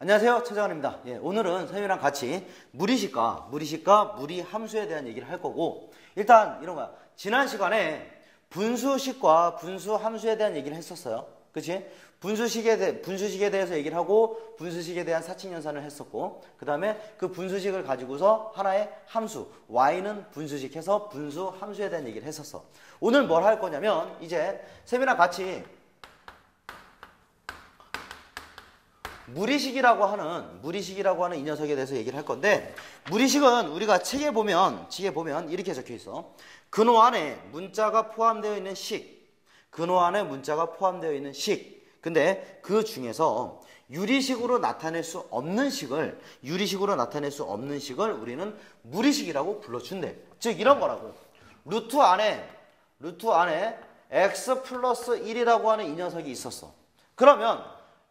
안녕하세요, 최정환입니다. 오늘은 선생님이랑 같이 무리식과 무리함수에 대한 얘기를 할 거고, 일단 이런 거야. 지난 시간에 분수식과 분수함수에 대한 얘기를 했었어요. 그치? 분수식에 대해서 얘기를 하고, 분수식에 대한 사칙연산을 했었고, 그 다음에 그 분수식을 가지고서 하나의 함수, y는 분수식 해서 분수함수에 대한 얘기를 했었어. 오늘 뭘 할 거냐면, 이제 선생님이랑 같이 무리식이라고 하는 이 녀석에 대해서 얘기를 할 건데, 무리식은 우리가 책에 보면 이렇게 적혀 있어. 근호 안에 문자가 포함되어 있는 식. 근데 그 중에서 유리식으로 나타낼 수 없는 식을 우리는 무리식이라고 불러준대. 즉 이런 거라고. 루트 안에 x 플러스 1이라고 하는 이 녀석이 있었어. 그러면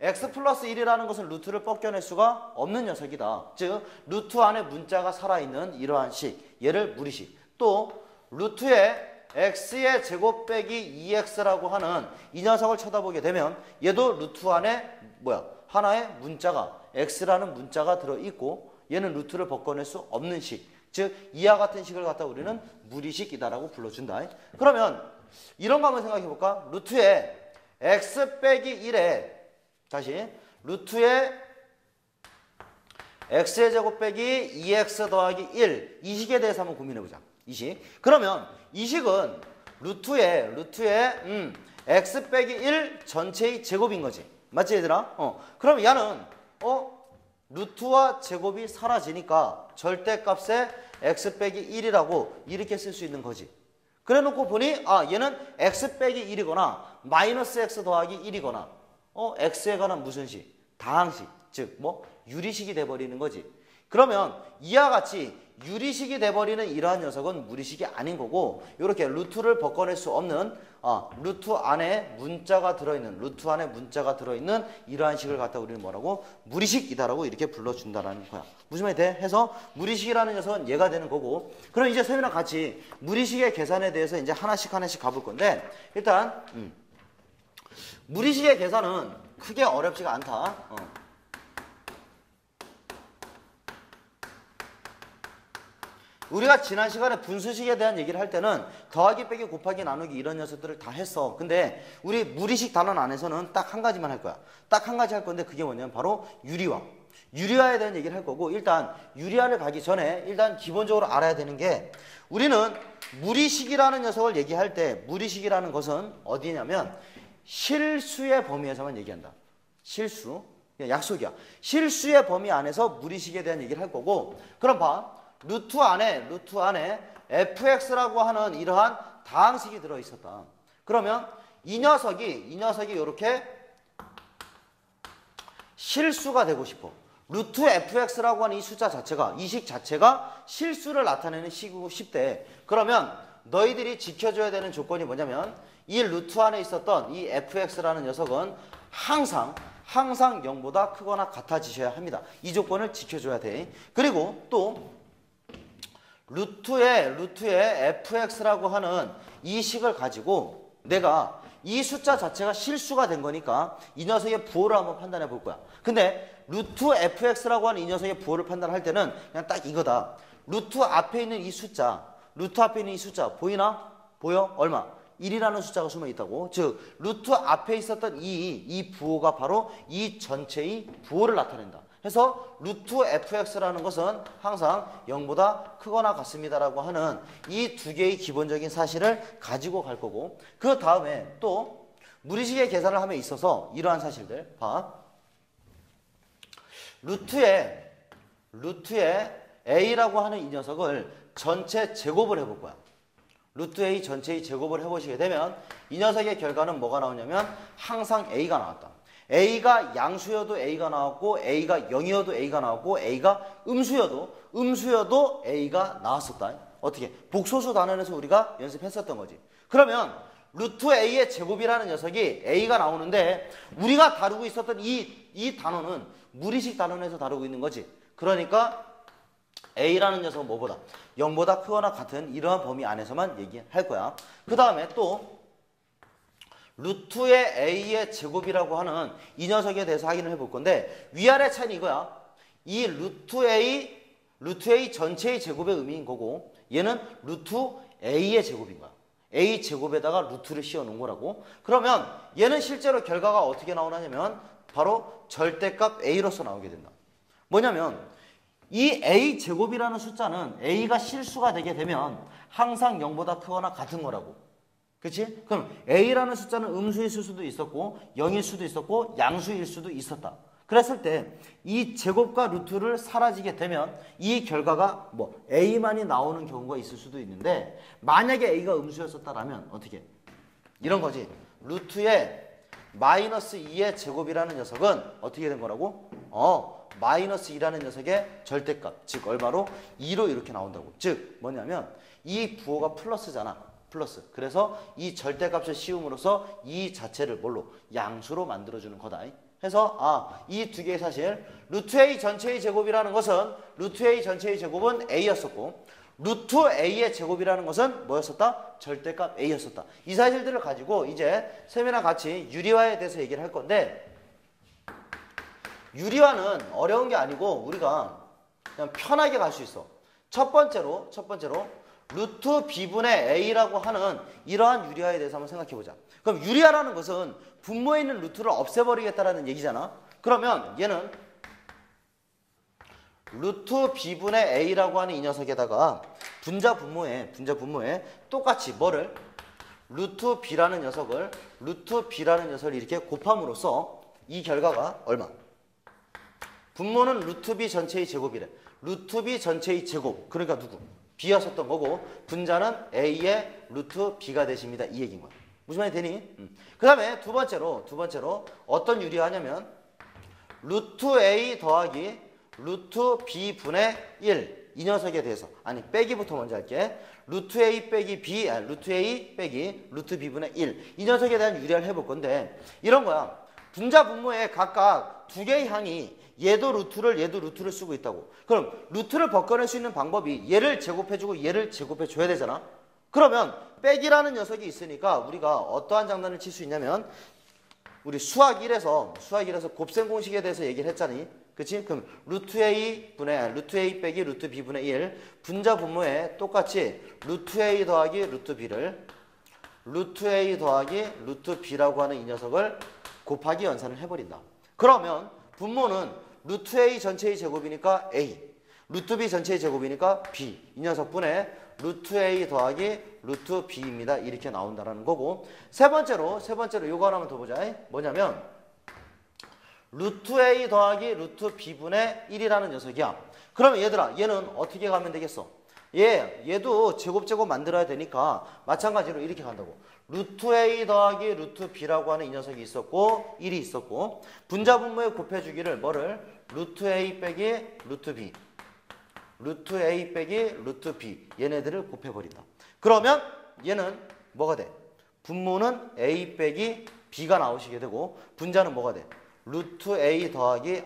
x 플러스 1이라는 것은 루트를 벗겨낼 수가 없는 녀석이다. 즉 루트 안에 문자가 살아있는 이러한 식, 얘를 무리식. 또 루트에 x의 제곱 빼기 2x라고 하는 이 녀석을 쳐다보게 되면 얘도 루트 안에 하나의 문자가 x라는 문자가 들어있고 얘는 루트를 벗겨낼 수 없는 식. 즉 이와 같은 식을 갖다 우리는 무리식이다라고 불러준다. 그러면 이런 거 한번 생각해 볼까? 루트에 x 빼기 1에 다시 루트에 x의 제곱 빼기 2x 더하기 1 이 식에 대해서 한번 고민해보자. 이 식. 그러면 이 식은 루트에 x 빼기 1 전체의 제곱인 거지. 맞지 얘들아? 그럼 얘는 루트와 제곱이 사라지니까 절대값에 x 빼기 1이라고 이렇게 쓸 수 있는 거지. 그래 놓고 보니 얘는 x 빼기 1이거나 마이너스 x 더하기 1이거나 x에 관한 무슨 식? 다항식. 즉 유리식이 돼버리는 거지. 그러면 이와 같이 유리식이 돼버리는 이러한 녀석은 무리식이 아닌 거고, 이렇게 루트를 벗겨낼 수 없는 루트 안에 문자가 들어있는 이러한 식을 갖다 우리는 뭐라고? 무리식이다라고 이렇게 불러준다라는 거야. 무슨 말이 돼? 해서 무리식이라는 녀석은 얘가 되는 거고, 그럼 이제 선생님이랑 같이 무리식의 계산에 대해서 이제 하나씩 가볼 건데, 일단 무리식의 계산은 크게 어렵지가 않다. 우리가 지난 시간에 분수식에 대한 얘기를 할 때는 더하기 빼기 곱하기 나누기 이런 녀석들을 다 했어. 근데 우리 무리식 단원 안에서는 딱 한 가지만 할 거야. 딱 한 가지 할 건데 그게 뭐냐면 바로 유리화에 대한 얘기를 할 거고, 일단 유리화를 가기 전에 일단 기본적으로 알아야 되는 게, 우리는 무리식이라는 녀석을 얘기할 때 무리식이라는 것은 어디냐면 실수의 범위에서만 얘기한다. 실수. 약속이야. 실수의 범위 안에서 무리식에 대한 얘기를 할 거고, 그럼 봐. 루트 안에 fx라고 하는 이러한 다항식이 들어있었다. 그러면 이 녀석이 이렇게 실수가 되고 싶어. 루트 fx라고 하는 이 숫자 자체가, 이 식 자체가 실수를 나타내는 식이고 싶대. 그러면 너희들이 지켜줘야 되는 조건이 뭐냐면, 이 루트 안에 있었던 이 fx라는 녀석은 항상 0보다 크거나 같아지셔야 합니다. 이 조건을 지켜줘야 돼. 그리고 또 루트에 fx라고 하는 이 식을 가지고 내가 이 숫자 자체가 실수가 된 거니까 이 녀석의 부호를 한번 판단해 볼 거야. 근데 루트 fx라고 하는 이 녀석의 부호를 판단할 때는 그냥 딱 이거다. 루트 앞에 있는 이 숫자 보이나? 보여? 얼마? 1이라는 숫자가 숨어 있다고. 즉 루트 앞에 있었던 이 부호가 바로 이 전체의 부호를 나타낸다. 그래서 루트 fx라는 것은 항상 0보다 크거나 같습니다라고 하는 이 두 개의 기본적인 사실을 가지고 갈 거고, 그 다음에 또 무리식의 계산을 함에 있어서 이러한 사실들 봐. 루트에 a라고 하는 이 녀석을 전체 제곱을 해볼 거야. 루트 a 전체의 제곱을 해보시게 되면 이 녀석의 결과는 뭐가 나오냐면 항상 a가 나왔다. a가 양수여도 a가 나왔고, a가 0이어도 a가 나왔고, a가 음수여도 a가 나왔었다. 어떻게? 복소수 단원에서 우리가 연습했었던 거지. 그러면 루트 a의 제곱이라는 녀석이 a가 나오는데, 우리가 다루고 있었던 이 단원은 무리식 단원에서 다루고 있는 거지. 그러니까 a라는 녀석은 뭐보다? 0보다 크거나 같은 이러한 범위 안에서만 얘기할 거야. 그 다음에 또 루트의 a의 제곱이라고 하는 이 녀석에 대해서 확인을 해볼 건데 위아래 차이는 이거야. 이 루트 a 전체의 제곱의 의미인 거고 얘는 루트 a의 제곱인 거야. a 제곱에다가 루트를 씌워 놓은 거라고. 그러면 얘는 실제로 결과가 어떻게 나오냐면 바로 절대값 a로서 나오게 된다. 뭐냐면 이 a 제곱이라는 숫자는 a가 실수가 되게 되면 항상 0보다 크거나 같은 거라고. 그치? 그럼 a라는 숫자는 음수일 수도 있었고 0일 수도 있었고 양수일 수도 있었다. 그랬을 때 이 제곱과 루트를 사라지게 되면 이 결과가 뭐 a만이 나오는 경우가 있을 수도 있는데 만약에 a가 음수였었다라면 어떻게? 이런 거지. 루트의 마이너스 2의 제곱이라는 녀석은 어떻게 된 거라고? 마이너스 2라는 녀석의 절대값, 즉 얼마로? 2로 이렇게 나온다고. 즉 뭐냐면 이 부호가 플러스잖아. 플러스. 그래서 이 절대값을 씌움으로써 이 자체를 뭘로? 양수로 만들어주는 거다. 해서 이 두 개의 사실 루트 a 전체의 제곱이라는 것은 루트 a 전체의 제곱은 a였었고 루트 a의 제곱이라는 것은 뭐였었다? 절대값 a였었다. 이 사실들을 가지고 이제 쌤이랑 같이 유리화에 대해서 얘기를 할 건데 유리화는 어려운 게 아니고 우리가 그냥 편하게 갈 수 있어. 첫 번째로 루트 b분의 a라고 하는 이러한 유리화에 대해서 한번 생각해 보자. 그럼 유리화라는 것은 분모에 있는 루트를 없애버리겠다라는 얘기잖아. 그러면 얘는 루트 b분의 a라고 하는 이 녀석에다가 분자 분모에 똑같이 뭐를? 루트 b라는 녀석을 이렇게 곱함으로써 이 결과가 얼마? 분모는 루트 b 전체의 제곱이래. 루트 b 전체의 제곱. 그러니까 누구? b였었던 거고 분자는 a의 루트 b가 되십니다. 이 얘기인 거야. 무슨 말이 되니? 그 다음에 두 번째로 어떤 유리하냐면 루트 a 더하기 루트 b 분의 1 이 녀석에 대해서 빼기부터 먼저 할게. 루트 a 빼기 b 루트 a 빼기 루트 b 분의 1 이 녀석에 대한 유리화를 해볼 건데 이런 거야. 분자 분모에 각각 두 개의 항이 얘도 루트를 쓰고 있다고. 그럼 루트를 벗겨낼 수 있는 방법이 얘를 제곱해주고 얘를 제곱해줘야 되잖아. 그러면 빼기라는 녀석이 있으니까 우리가 어떠한 장난을 칠 수 있냐면 우리 수학 1에서 곱셈 공식에 대해서 얘기를 했잖니. 그치? 그럼 루트 a 빼기 루트 b분의 1 분자 분모에 똑같이 루트 a 더하기 루트 b를 루트 a 더하기 루트 b라고 하는 이 녀석을 곱하기 연산을 해버린다. 그러면 분모는 루트 a 전체의 제곱이니까 a, 루트 b 전체의 제곱이니까 b. 이 녀석분의 루트 a 더하기 루트 b입니다. 이렇게 나온다라는 거고 세 번째로 요거 하나만 더 보자. 뭐냐면 루트 a 더하기 루트 b분의 1이라는 녀석이야. 그러면 얘들아 얘는 어떻게 가면 되겠어? 얘도 제곱 만들어야 되니까 마찬가지로 이렇게 간다고. 루트 a 더하기 루트 b라고 하는 이 녀석이 있었고 1이 있었고 분자 분모에 곱해주기를 뭐를? 루트 a 빼기 루트 b 루트 a 빼기 루트 b 얘네들을 곱해버린다. 그러면 얘는 뭐가 돼? 분모는 a 빼기 b가 나오시게 되고 분자는 뭐가 돼? 루트 a 더하기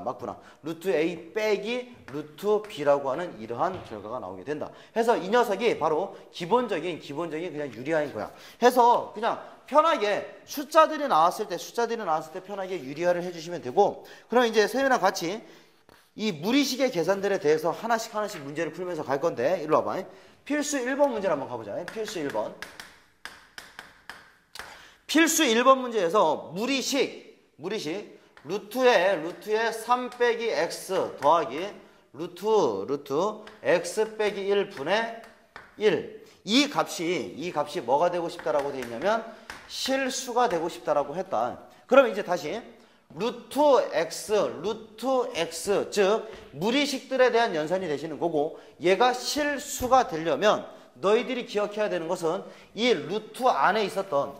맞구나. 루트 a 빼기 루트 b라고 하는 이러한 결과가 나오게 된다. 해서 이 녀석이 바로 기본적인 그냥 유리화인 거야. 해서 그냥 편하게 숫자들이 나왔을 때 편하게 유리화를 해주시면 되고 그럼 이제 쌤이랑 같이 이 무리식의 계산들에 대해서 하나씩 문제를 풀면서 갈 건데 일로 와봐. 필수 1번 문제를 한번 가보자. 필수 1번 문제에서 무리식 루트에 3 빼기 x 더하기 루트 x 빼기 1분의 1 이 값이 뭐가 되고 싶다라고 되어 있냐면 실수가 되고 싶다라고 했다. 그럼 이제 다시 루트 x 즉 무리식들에 대한 연산이 되시는 거고 얘가 실수가 되려면 너희들이 기억해야 되는 것은 이 루트 안에 있었던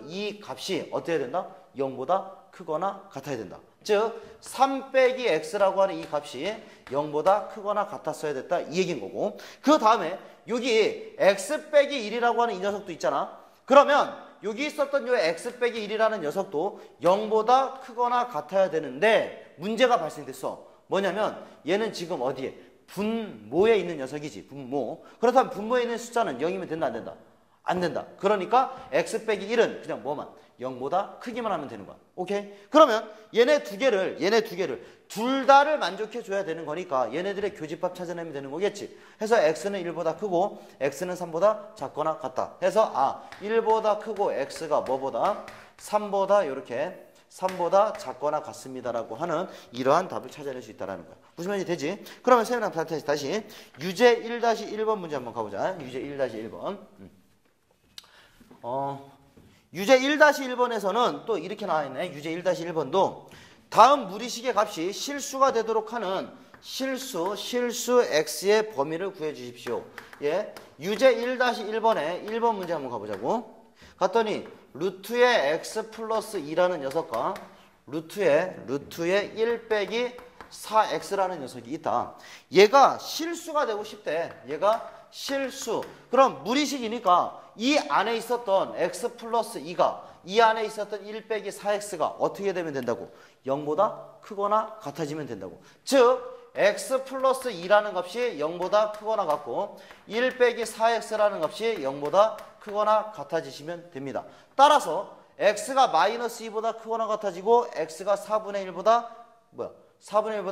이 값이 어떻게 된다? 0보다 크거나 같아야 된다. 즉 3 빼기 x라고 하는 이 값이 0보다 크거나 같았어야 됐다 이 얘기인 거고 그 다음에 여기 x 빼기 1이라고 하는 이 녀석도 있잖아. 그러면 여기 있었던 요 x 빼기 1이라는 녀석도 0보다 크거나 같아야 되는데 문제가 발생됐어. 뭐냐면 얘는 지금 어디에? 분모에 있는 녀석이지. 분모. 그렇다면 분모에 있는 숫자는 0이면 된다 안 된다? 안 된다. 그러니까 x 빼기 1은 그냥 뭐만 0보다 크기만 하면 되는 거야. 오케이? 그러면 얘네 두 개를 둘 다를 만족해 줘야 되는 거니까 얘네들의 교집합 찾아내면 되는 거겠지. 해서 x는 1보다 크고 x는 3보다 작거나 같다. 해서 1보다 크고 x가 뭐보다 3보다 이렇게 3보다 작거나 같습니다라고 하는 이러한 답을 찾아낼 수 있다는 거야. 무슨 말인지 되지? 그러면 세미랑 다시 유제 1-1번 문제 한번 가보자. 유제 1-1번. 유제 1-1번에서는 또 이렇게 나와있네. 유제 1-1번도 다음 무리식의 값이 실수가 되도록 하는 실수 x의 범위를 구해주십시오. 예, 유제 1-1번에 1번 문제 한번 가보자고. 갔더니 루트의 x 플러스 2라는 녀석과 루트의 1 빼기 4x라는 녀석이 있다. 얘가 실수가 되고 싶대. 얘가 실수. 그럼 무리식이니까 이 안에 있었던 x 플러스 2가 이 안에 있었던 1 빼기 4x가 어떻게 되면 된다고? 0보다 크거나 같아지면 된다고. 즉 x 플러스 2라는 값이 0보다 크거나 같고 1 빼기 4x라는 값이 0보다 크거나 같아지시면 됩니다. 따라서 x가 마이너스 2보다 크거나 같아지고 x가 4분의 1보다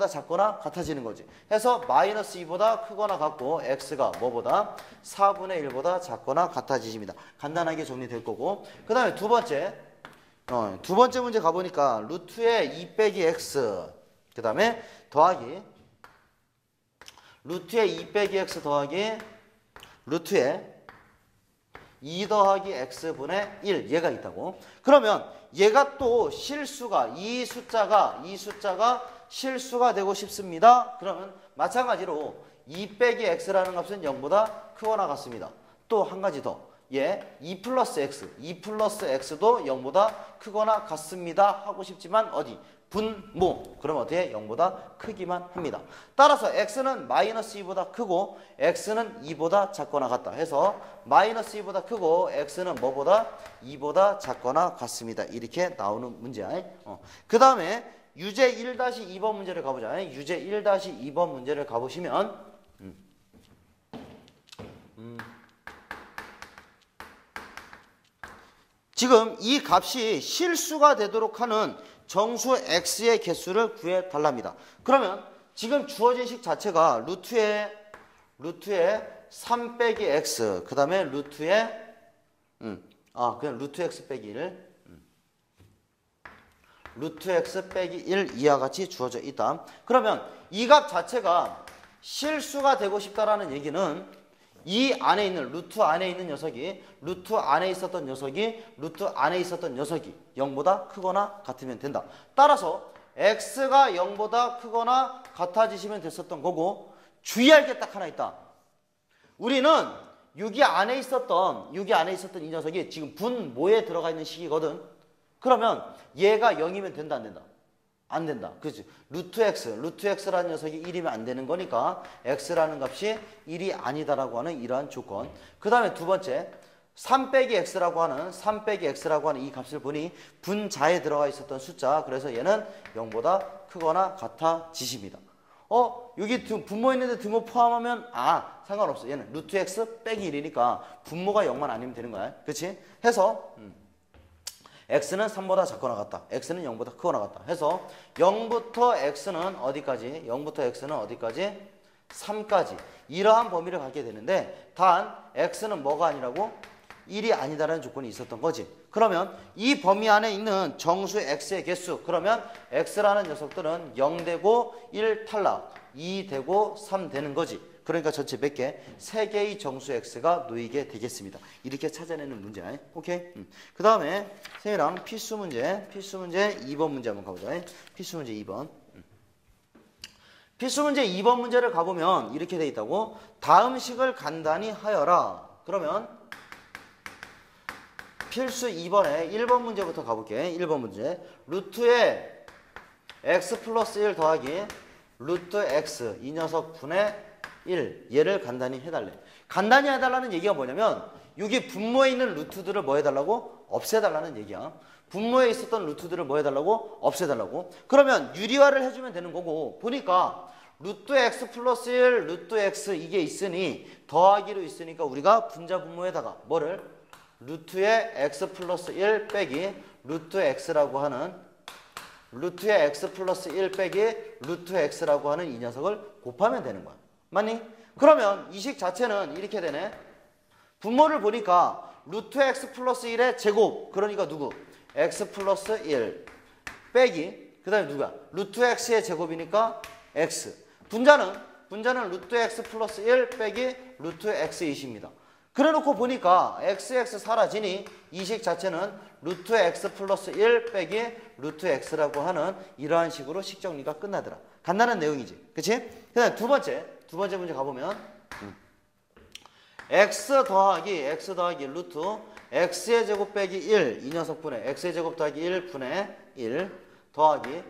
작거나 같아지는 거지. 해서 마이너스 2보다 크거나 같고 x가 뭐보다 4분의 1보다 작거나 같아지십니다. 간단하게 정리될 거고. 그 다음에 두 번째 문제 가보니까 루트의 2 빼기 x 그 다음에 더하기 루트의 2 빼기 x 더하기 루트의 2 더하기 x분의 1 얘가 있다고. 그러면 얘가 또 실수가 이 숫자가 실수가 되고 싶습니다. 그러면 마찬가지로 2 빼기 x라는 값은 0보다 크거나 같습니다. 또 한 가지 더. 2 플러스 x도 0보다 크거나 같습니다. 하고 싶지만 어디? 분모. 그럼 어떻게? 0보다 크기만 합니다. 따라서 x는 마이너스 2보다 크고 x는 2보다 작거나 같다. 해서 마이너스 2보다 크고 x는 뭐보다? 2보다 작거나 같습니다. 이렇게 나오는 문제야. 그 다음에 유제 1-2번 문제를 가보자. 유제 1-2번 문제를 가보시면 지금 이 값이 실수가 되도록 하는 정수 x의 개수를 구해달랍니다. 그러면 지금 주어진 식 자체가 루트의 3 빼기 x 그 다음에 루트의 그냥 루트 x 빼기 1 루트 x 빼기 1 이와 같이 주어져 있다. 그러면 이 값 자체가 실수가 되고 싶다라는 얘기는 이 안에 있는 루트 안에 있는 녀석이 루트 안에 있었던 녀석이 0보다 크거나 같으면 된다. 따라서 x가 0보다 크거나 같아지시면 됐었던 거고 주의할 게 딱 하나 있다. 우리는 6이 안에 있었던 이 녀석이 지금 분모에 들어가 있는 식이거든. 그러면 얘가 0이면 된다 안 된다? 안 된다. 그렇지. 루트x라는 녀석이 1이면 안 되는 거니까 x라는 값이 1이 아니다라고 하는 이러한 조건. 그 다음에 두 번째 3 빼기 x라고 하는 이 값을 보니 분자에 들어가 있었던 숫자. 그래서 얘는 0보다 크거나 같아지십니다. 여기 분모 있는데 등호 포함하면 상관없어. 얘는 루트 x 빼기 1이니까 분모가 0만 아니면 되는 거야. 그렇지? 해서 x는 3보다 작거나 같다. x는 0보다 크거나 같다. 해서 0부터 x는 어디까지? 3까지. 이러한 범위를 갖게 되는데 단 x는 뭐가 아니라고? 1이 아니다라는 조건이 있었던 거지. 그러면 이 범위 안에 있는 정수 x의 개수. 그러면 x라는 녀석들은 0 되고 1 탈락, 2 되고 3 되는 거지. 그러니까 전체 몇 개? 3개의 정수 x가 놓이게 되겠습니다. 이렇게 찾아내는 문제. 오케이? 그 다음에 쌤이랑 필수 문제 2번 문제 한번 가보자. 필수 문제 2번. 필수 문제 2번 문제를 가보면 이렇게 돼 있다고. 다음 식을 간단히 하여라. 그러면 필수 2번에 1번 문제부터 가볼게. 1번 문제. 루트의 x 플러스 1 더하기 루트 x 이 녀석 분의 1 얘를 간단히 해달래. 간단히 해달라는 얘기가 뭐냐면 여기 분모에 있는 루트들을 뭐 해달라고? 없애달라는 얘기야. 분모에 있었던 루트들을 뭐 해달라고? 없애달라고. 그러면 유리화를 해주면 되는 거고 보니까 루트 x 플러스 1 루트 x 이게 있으니 더하기로 있으니까 우리가 분자 분모에다가 뭐를? 루트의 x 플러스 1 빼기 루트 x라고 하는 루트의 x 플러스 1 빼기 루트 x라고 하는 이 녀석을 곱하면 되는 거야. 맞니? 그러면 이 식 자체는 이렇게 되네. 분모를 보니까 루트 x 플러스 1의 제곱, 그러니까 누구? x 플러스 1 빼기 그 다음에 누가? 루트 x의 제곱이니까 x. 분자는 루트 x 플러스 1 빼기 루트 x이십니다. 그래놓고 보니까 xx 사라지니 이 식 자체는 루트 x 플러스 1 빼기 루트 x라고 하는 이러한 식으로 식 정리가 끝나더라. 간단한 내용이지. 그치? 그 다음에 두 번째 문제 가보면 x 더하기 루트 x의 제곱 빼기 1 이 녀석분의 x의 제곱 더하기 1분의 1 더하기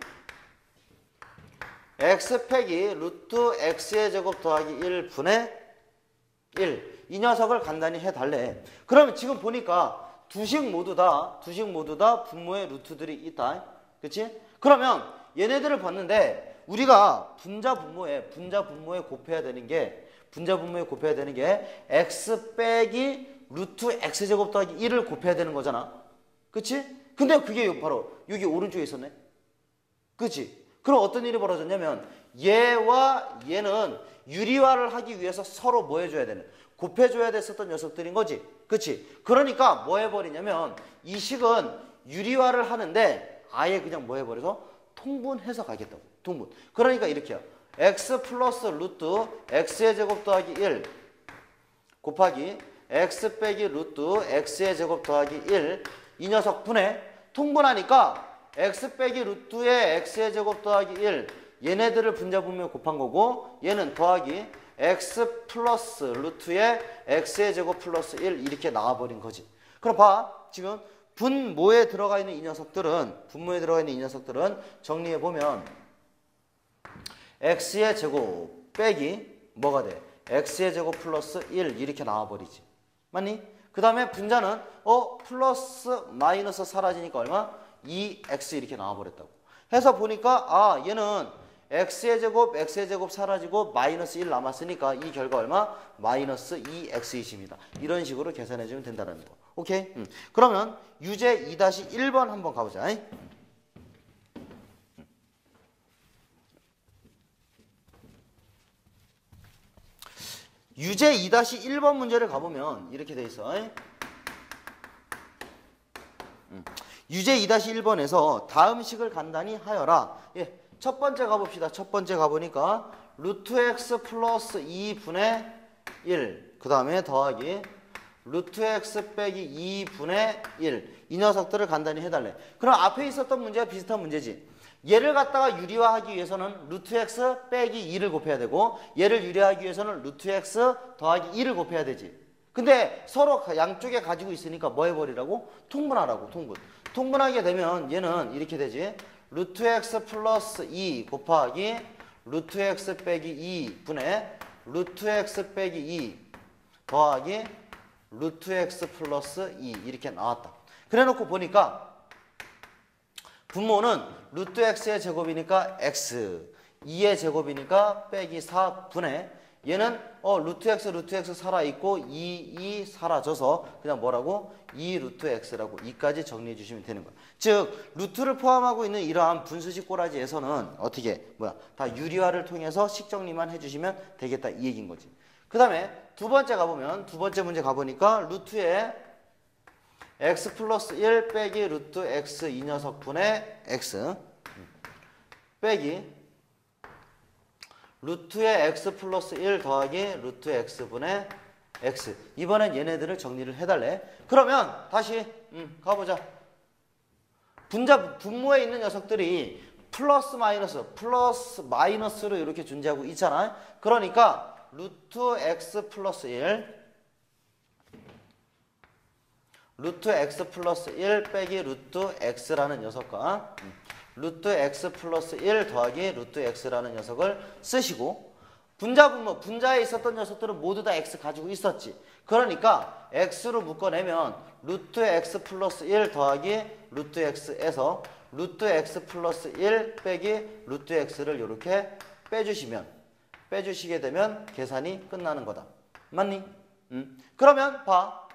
x 빼기 루트 x의 제곱 더하기 1분의 1 이 녀석을 간단히 해달래. 그러면 지금 보니까 두 식 모두 다 분모의 루트들이 있다. 그치? 그러면 얘네들을 봤는데 우리가 분자 분모에 곱해야 되는 게 x 빼기 루트 x제곱 더하기 1을 곱해야 되는 거잖아. 그치? 근데 그게 바로 여기 오른쪽에 있었네. 그치? 그럼 어떤 일이 벌어졌냐면 얘와 얘는 유리화를 하기 위해서 서로 뭐 해줘야 되는? 곱해줘야 됐었던 녀석들인 거지. 그치? 그러니까 뭐 해버리냐면 이 식은 유리화를 하는데 아예 그냥 뭐 해버려서 통분해서 가겠다고. 통분. 그러니까 이렇게요. x 플러스 루트 x의 제곱 더하기 1 곱하기 x 빼기 루트 x의 제곱 더하기 1 이 녀석 분해 통분하니까 x 빼기 루트의 x의 제곱 더하기 1 얘네들을 분자 분모에 곱한 거고 얘는 더하기 x 플러스 루트의 x의 제곱 플러스 1 이렇게 나와버린 거지. 그럼 봐. 지금 분모에 들어가 있는 이 녀석들은 정리해보면 x의 제곱 빼기 뭐가 돼? x의 제곱 플러스 1 이렇게 나와버리지. 맞니? 그 다음에 분자는 플러스 마이너스 사라지니까 얼마? 2x 이렇게 나와버렸다고. 해서 보니까 얘는 x의 제곱 사라지고 마이너스 1 남았으니까 이 결과 얼마? 마이너스 2x이십니다. 이런 식으로 계산해주면 된다는 거. 오케이? 그러면 유제 2-1번 한번 가보자. 유제 2-1번 문제를 가보면 이렇게 돼 있어. 유제 2-1번에서 다음 식을 간단히 하여라. 예, 첫 번째 가봅시다. 첫 번째 가보니까 루트 x 플러스 2분의 1 그 다음에 더하기 루트 x 빼기 2분의 1 이 녀석들을 간단히 해달래. 그럼 앞에 있었던 문제와 비슷한 문제지. 얘를 갖다가 유리화하기 위해서는 루트 x 빼기 2를 곱해야 되고 얘를 유리화하기 위해서는 루트 x 더하기 2를 곱해야 되지. 근데 서로 양쪽에 가지고 있으니까 뭐 해버리라고? 통분하라고. 통분하게 되면 얘는 이렇게 되지. 루트 x 플러스 2 곱하기 루트 x 빼기 2분의 루트 x 빼기 2 더하기 루트 x 플러스 2 이렇게 나왔다. 그래 놓고 보니까 분모는 루트 x의 제곱이니까 x 2의 제곱이니까 빼기 4분의 얘는 루트 x 살아있고 2 사라져서 그냥 뭐라고? 2 루트 x라고 2까지 정리해 주시면 되는 거야. 즉 루트를 포함하고 있는 이러한 분수식 꼬라지에서는 어떻게 다 유리화를 통해서 식 정리만 해주시면 되겠다 이 얘기인 거지. 그 다음에 두 번째 문제 가보니까 루트에 x 플러스 1 빼기 루트 x 이 녀석분의 x 빼기 루트의 x 플러스 1 더하기 루트 x분의 x. 이번엔 얘네들을 정리를 해달래. 그러면 다시 가보자. 분모에 있는 녀석들이 플러스 마이너스로 이렇게 존재하고 있잖아. 그러니까 루트 x 플러스 1 루트 x 플러스 1 빼기 루트 x라는 녀석과 루트 x 플러스 1 더하기 루트 x라는 녀석을 쓰시고 분자에 있었던 녀석들은 모두 다 x 가지고 있었지. 그러니까 x로 묶어내면 루트 x 플러스 1 더하기 루트 x에서 루트 x 플러스 1 빼기 루트 x를 이렇게 빼주시게 되면 계산이 끝나는 거다. 맞니? 그러면 봐.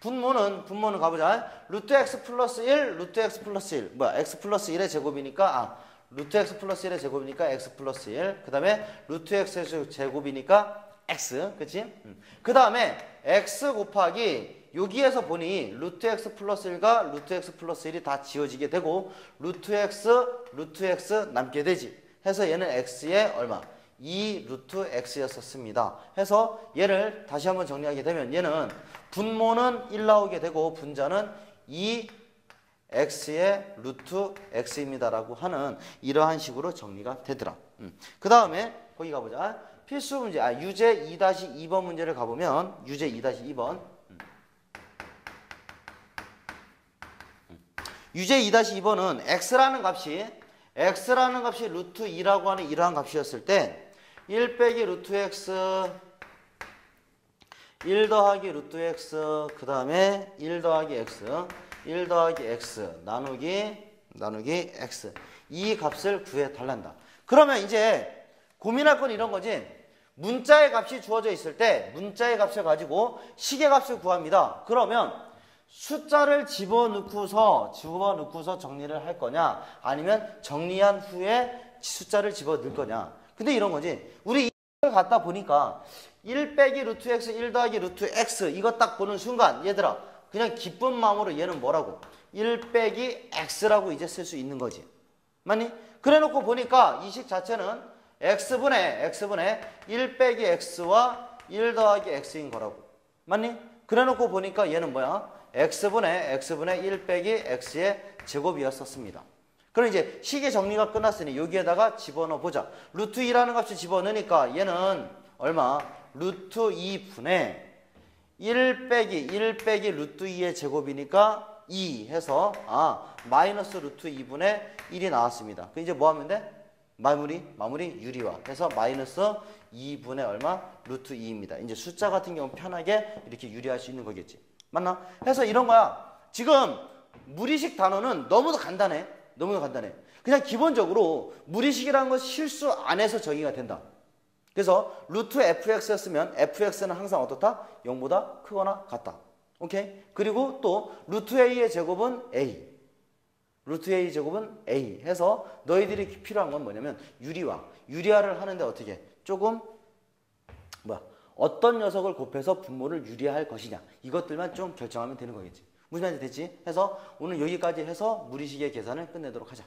분모는 가보자. 루트 x 플러스 1, 루트 x 플러스 1. 뭐야? x 플러스 1의 제곱이니까 루트 x 플러스 1의 제곱이니까 x 플러스 1. 그 다음에 루트 x의 제곱이니까 x. 그치? 그 다음에 x 곱하기 여기에서 보니 루트 x 플러스 1과 루트 x 플러스 1이 다 지워지게 되고 루트 x 남게 되지. 해서 얘는 x의 얼마? 2 루트 x였었습니다. 해서 얘를 다시 한번 정리하게 되면 얘는 분모는 1 나오게 되고 분자는 2x의 루트 x입니다라고 하는 이러한 식으로 정리가 되더라. 그 다음에 거기 가보자. 필수 문제, 유제 2-2번 문제를 가보면 유제 2-2번 유제 2-2번은 x라는 값이 루트 2라고 하는 이러한 값이었을 때 1 빼기 루트 x 1 더하기 루트 x 그 다음에 1 더하기 x 1 더하기 x 나누기 x 이 값을 구해 달란다. 그러면 이제 고민할 건 이런 거지. 문자의 값이 주어져 있을 때 문자의 값을 가지고 식의 값을 구합니다. 그러면 숫자를 집어넣고서 정리를 할 거냐 아니면 정리한 후에 숫자를 집어넣을 거냐. 근데 이런 거지. 우리 이걸 갖다 보니까 1 빼기 루트 x 1 더하기 루트 x 이거 딱 보는 순간 얘들아 그냥 기쁜 마음으로 얘는 뭐라고 1 빼기 x라고 이제 쓸 수 있는 거지. 맞니? 그래 놓고 보니까 이 식 자체는 x분의 1 빼기 x와 1 더하기 x인 거라고. 맞니? 그래 놓고 보니까 얘는 뭐야? x분의 1 빼기 x의 제곱이었었습니다. 그럼 이제 식의 정리가 끝났으니 여기에다가 집어넣어 보자. 루트 2라는 값을 집어넣으니까 얘는 얼마? 루트 2분의 1 빼기 루트 2의 제곱이니까 2 해서 마이너스 루트 2분의 1이 나왔습니다. 그 이제 뭐 하면 돼? 마무리 유리화 해서 마이너스 2분의 얼마? 루트 2입니다. 이제 숫자 같은 경우 편하게 이렇게 유리할 수 있는 거겠지. 맞나? 해서 이런 거야. 지금 무리식 단어는 너무도 간단해. 그냥 기본적으로 무리식이라는 건 실수 안에서 정의가 된다. 그래서 루트 fx였으면 fx는 항상 어떻다? 0보다 크거나 같다. 오케이? 그리고 또 루트 a의 제곱은 a. 루트 a 제곱은 a 해서 너희들이 필요한 건 뭐냐면 유리화를 하는데 어떻게? 조금 어떤 녀석을 곱해서 분모를 유리할 것이냐 이것들만 좀 결정하면 되는 거겠지. 무슨 말인지 됐지? 해서 오늘 여기까지 해서 무리식의 계산을 끝내도록 하자.